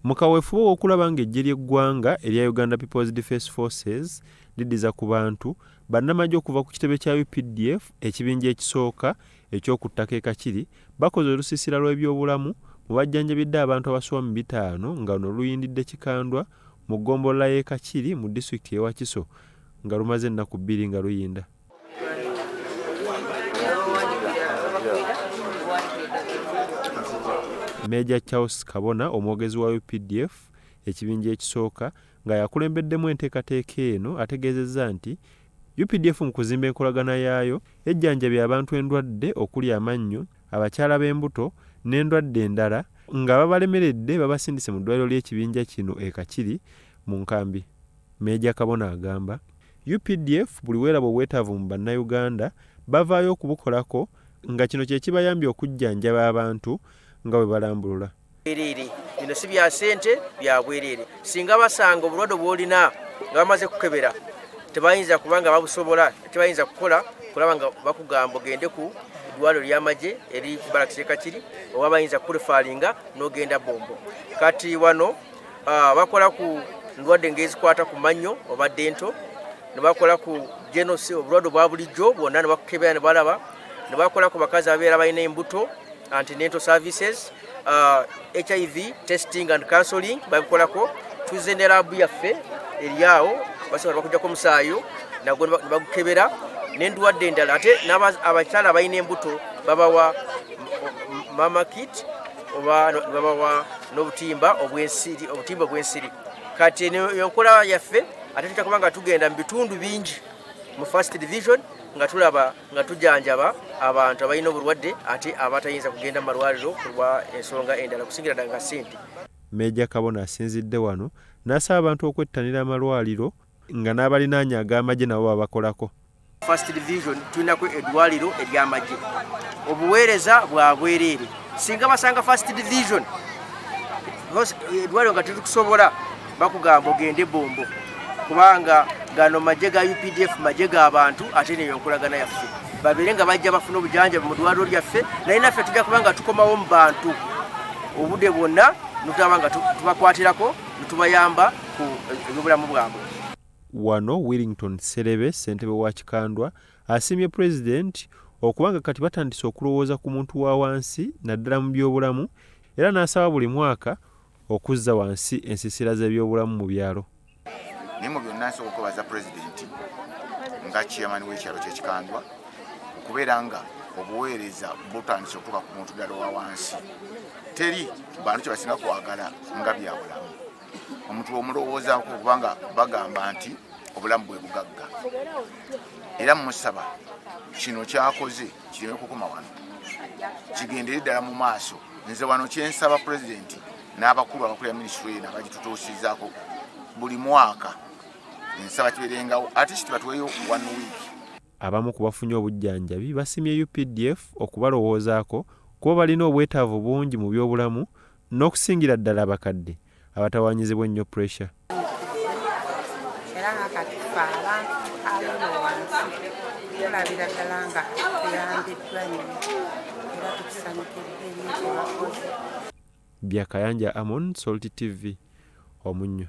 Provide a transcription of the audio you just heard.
mu kaweefube w'okulaba ng'eggye ly'eggwanga erya Uganda People's Defence Forces liddiza ku bantu, bannamagye okuva ku kitebe kya UPDF ekibinja ekisooka eky'oku ttaka e Kakiri bakoze olusiisira lw'ebyobulamu mu bajjanjabidde abantu abasoba mu 5 nga luno luyindidde Kikandwa mu ggombolola y'e Kakiri mu disitulikiti y'e Wakiso nga lumaze ennaku 2 nga luyinda. Major Charles Kabona omwogezi wa UPDF ekibinja ekisooka nga yakulembeddemu enteekateeka eno ategeezezza nti UPDF mu kuzimba enkolagana yaayo ejjanjabya abantu endwadde okuli amannyo, abakyala b'embuto n'endwadde endala nga babalemeredde babasindise mu ddwaliro ly'ekibinja kino e Kakiri mu nkambi. Major Kabona agamba UPDF buli weeraba obwetaavu mu bannayuganda bavaayo okubukolako nga kino kye kibayambye okujjanjaba abantu nga bwe balambulula. Bino si bya ssente bya bwereere. Singa basanga obulwadde bw'olina nga bamaze kukebera tebayinza kubanga babusobola, tebayinza kukola kulaba nga bakugamba ogende ku ddwaliro ly'amagye eri ku Barracks Kakiri oba bayinza kurefalinga n'ogenda Bombo. Kati wano bakola ku ndwadde ng'ezikwata ku mannyo oba dento, ne bakola ku genosi obulwadde bwa bulijjo bwonna ne bakukebera ne balaba, ne bakola ku bakazi abeera balina embuto antenatal services, HIV testing and counseling babikolako. Tuze ne labu yaffe eryawo basobola bakujjako omusaayo nagwo ne bagukebera n'endwadde endala. Ate abakyala abalina embuto babawa mama kit oba babawa n'obutimba obw'ensiri. Kati enkola yaffe ate tujja kuba nga tugenda mu bitundu bingi mu first division nga tulaba nga tujanjaba abantu abalina obulwadde ate abatayinza kugenda mu malwaliro kulwa ensonga endala kusingira ddala nga ssente. Major Kabona asinzidde wano n'asaba abantu okwettanira amalwaliro nga n'abalinaanya ag'amagye nabo babakolako. First division tulinako eddwaliro ery'amagye, obuweereza bwa bwereere. Singa basanga first division eddwaliro nga tetukusobola bakugamba ogende Bombo kubanga gano magye ga UPDF magye g'abantu ate neyo nkolagana yaffe babeere nga bajja bafuna obujanjabi mu ddwaliro lyaffe naye naffe tujja kuba nga tukomawo mu bantu obudde bwonna nitulaba nga tubakwatirako nitubayamba ku ebyobulamu bwabwe. Wano Willington Serebe ssentebe wa Kikandwa asiimye Pulezidenti okubanga kati batandise okulowooza ku muntu wa wansi naddala mu byobulamu era n'asaba buli mwaka okuzza wansi ensiisira z'ebyobulamu mu byalo. Naye mu byonna nsobola okubaza Pulezidenti nga chairman w'ekyalo ky'Ekikandwa okubeera nga obuweereza butandise okutuuka ku muntu ddala owa wansi. Teri bantu kye basinga kwagala nga byabulamu. Omuntu omulowoozaako kubanga bagamba nti obulamu bwe bugagga. Era musaba kino kyakoze kireme kukoma wano, kigendere ddala mu maaso. Nze wano kyensaba Pulezidenti n'abakulu abakulira minisitule n'abagitutuusizaako buli mwaka ensaba kibeerengawo ate kiti batuweeyo 1 week. Abamu ku bafunye obujjanjabi basimye UPDF okubalowoozaako kuba balina obwetaavu bungi mu byobulamu n'okusingira ddala abakadde abatawaanyizibwa ennyo pressure. Era ng'akatifa abantu abali wansi tulabira ddala nga tuyambiddwa nnyo era tukusanyukidde nnyo kye bakoze. Byakayanja Amon, Salt TV, Omunnyo.